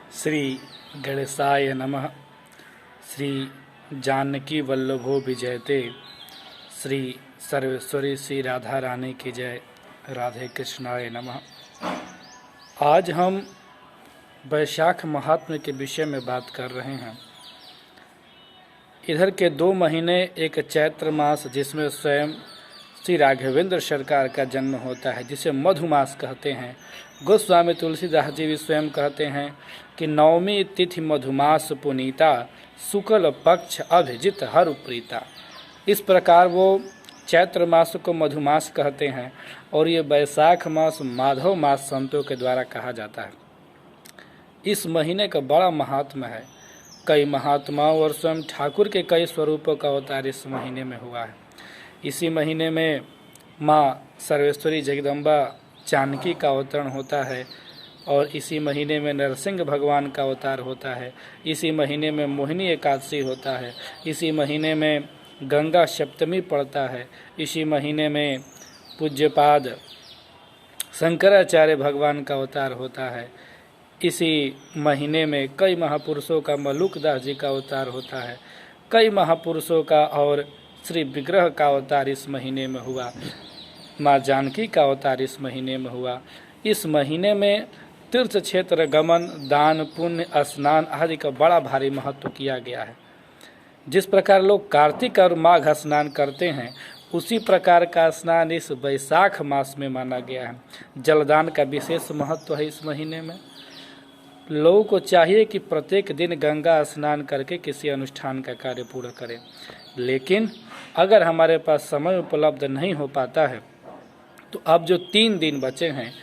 श्री गणेशाय नमः। श्री जानकी वल्लभो विजयते। श्री सर्वेश्वरी श्री राधा रानी की जय। राधे कृष्णाय नमः। आज हम वैशाख महात्म्य के विषय में बात कर रहे हैं। इधर के 2 महीने, एक चैत्र मास जिसमें स्वयं श्री राघवेंद्र सरकार का जन्म होता है, जिसे मधुमास कहते हैं। गोस्वामी तुलसीदास जी भी स्वयं कहते हैं कि नवमी तिथि मधुमास पुनीता, शुक्ल पक्ष अभिजित हर प्रीता। इस प्रकार वो चैत्र मास को मधुमास कहते हैं और ये वैशाख मास माधव मास संतों के द्वारा कहा जाता है। इस महीने का बड़ा महात्मा है। कई महात्माओं और स्वयं ठाकुर के कई स्वरूपों का अवतार इस महीने में हुआ है। इसी महीने में माँ सर्वेश्वरी जगदम्बा जानकी का अवतरण होता है और इसी महीने में नरसिंह भगवान का अवतार होता है। इसी महीने में मोहिनी एकादशी होता है। इसी महीने में गंगा सप्तमी पड़ता है। इसी महीने में पूज्यपाद शंकराचार्य भगवान का अवतार होता है। इसी महीने में कई महापुरुषों का मलुकदास जी का अवतार होता है। कई महापुरुषों का और श्री विग्रह का अवतार इस महीने में हुआ। माँ जानकी का अवतार इस महीने में हुआ। इस महीने में तीर्थ क्षेत्र गमन, दान, पुण्य, स्नान आदि का बड़ा भारी महत्व किया गया है। जिस प्रकार लोग कार्तिक और माघ स्नान करते हैं, उसी प्रकार का स्नान इस वैशाख मास में माना गया है। जलदान का विशेष महत्व है इस महीने में। लोगों को चाहिए कि प्रत्येक दिन गंगा स्नान करके किसी अनुष्ठान का कार्य पूरा करें, लेकिन अगर हमारे पास समय उपलब्ध नहीं हो पाता है तो अब जो 3 दिन बचे हैं,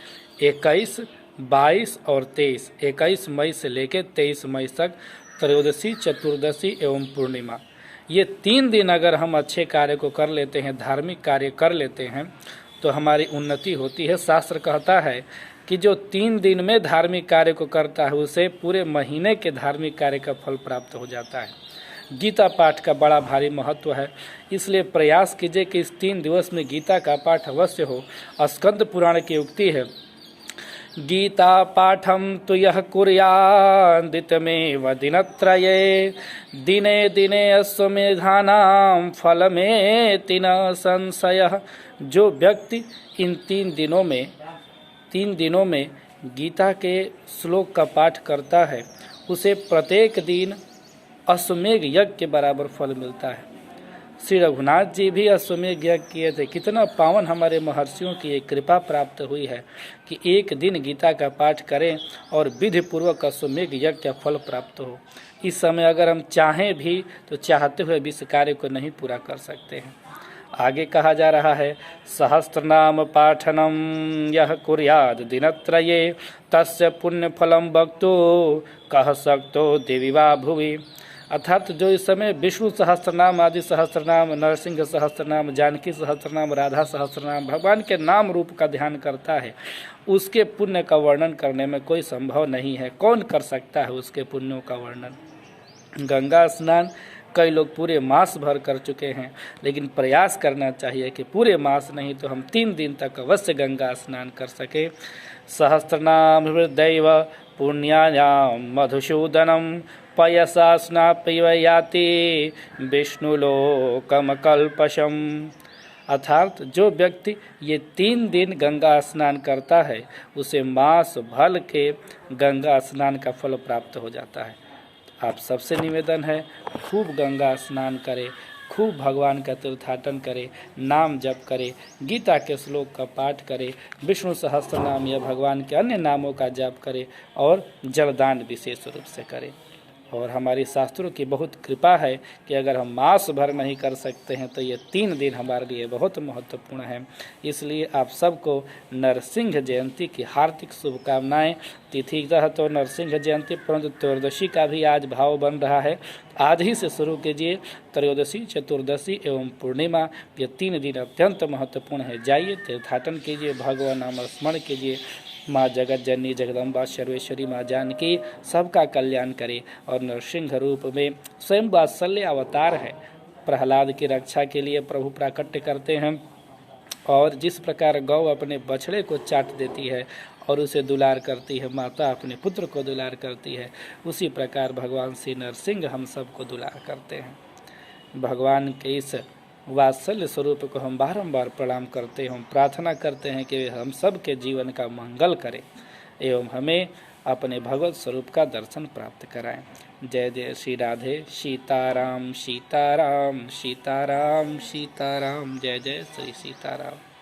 21, 22 और 23, 21 मई से लेकर 23 मई तक त्रयोदशी, चतुर्दशी एवं पूर्णिमा, ये 3 दिन अगर हम अच्छे कार्य को कर लेते हैं, धार्मिक कार्य कर लेते हैं, तो हमारी उन्नति होती है। शास्त्र कहता है कि जो 3 दिन में धार्मिक कार्य को करता है, उसे पूरे महीने के धार्मिक कार्य का फल प्राप्त हो जाता है। गीता पाठ का बड़ा भारी महत्व है, इसलिए प्रयास कीजिए कि इस 3 दिवस में गीता का पाठ अवश्य हो। स्कंद पुराण की उक्ति है, गीता पाठम तो यह कुर्यादितमेव दिनत्रये, दिने दिने अश्वमेधानां फलमेति न संशयः। जो व्यक्ति इन 3 दिनों में गीता के श्लोक का पाठ करता है, उसे प्रत्येक दिन अश्वमेघ यज्ञ के बराबर फल मिलता है। श्री रघुनाथ जी भी अश्वमेघ यज्ञ किए थे। कितना पावन हमारे महर्षियों की एक कृपा प्राप्त हुई है कि एक दिन गीता का पाठ करें और विधि पूर्वक अश्वमेघ यज्ञ का फल प्राप्त हो। इस समय अगर हम चाहें भी तो चाहते हुए भी इस कार्य को नहीं पूरा कर सकते हैं। आगे कहा जा रहा है, सहस्त्रनाम पाठनम यह कुर्याद दिनत्रये, तस्य पुण्य फलम भक्तो कह सक्तो देवी वा भुवि। अर्थात जो इस समय विष्णु सहस्त्रनाम, आदि सहस्त्रनाम, नरसिंह सहस्त्रनाम, जानकी सहस्त्रनाम, राधा सहस्त्रनाम, भगवान के नाम रूप का ध्यान करता है, उसके पुण्य का वर्णन करने में कोई संभव नहीं है। कौन कर सकता है उसके पुण्यों का वर्णन। गंगा स्नान कई लोग पूरे मास भर कर चुके हैं, लेकिन प्रयास करना चाहिए कि पूरे मास नहीं तो हम 3 दिन तक अवश्य गंगा स्नान कर सके। सहस्त्रनाम हृदैव पुण्यायां मधुसूदनम, पयसा स्नापैव याति विष्णुलोकम कल्पशम। अर्थात जो व्यक्ति ये 3 दिन गंगा स्नान करता है, उसे मास भर के गंगा स्नान का फल प्राप्त हो जाता है। आप सबसे निवेदन है, खूब गंगा स्नान करें, खूब भगवान का तीर्थाटन करें, नाम जप करें, गीता के श्लोक का पाठ करें, विष्णु सहस्त्रनाम या भगवान के अन्य नामों का जप करें और जलदान विशेष रूप से करें। और हमारी शास्त्रों की बहुत कृपा है कि अगर हम मास भर नहीं कर सकते हैं तो ये 3 दिन हमारे लिए बहुत महत्वपूर्ण है। इसलिए आप सबको नरसिंह जयंती की हार्दिक शुभकामनाएं। तिथि तो नरसिंह जयंती, परंतु त्रयोदशी का भी आज भाव बन रहा है। आज ही से शुरू कीजिए। त्रयोदशी, चतुर्दशी एवं पूर्णिमा, ये 3 दिन अत्यंत महत्वपूर्ण है। जाइए, तीर्थाटन कीजिए, भगवान नाम स्मरण कीजिए। माँ जगत जननी जगदम्बा सर्वेश्वरी माँ जानकी सबका कल्याण करे और नरसिंह रूप में स्वयं वात्सल्य अवतार है। प्रहलाद की रक्षा के लिए प्रभु प्राकट्य करते हैं और जिस प्रकार गौ अपने बछड़े को चाट देती है और उसे दुलार करती है, माता अपने पुत्र को दुलार करती है, उसी प्रकार भगवान श्री नरसिंह हम सबको दुलार करते हैं। भगवान के इस वात्सल्य स्वरूप को हम बारंबार प्रणाम करते हैं, हम प्रार्थना करते हैं कि वे हम सब के जीवन का मंगल करें एवं हमें अपने भगवत स्वरूप का दर्शन प्राप्त कराएं। जय जय श्री राधे सीताराम सीताराम सीताराम सीताराम, जय जय श्री सीताराम।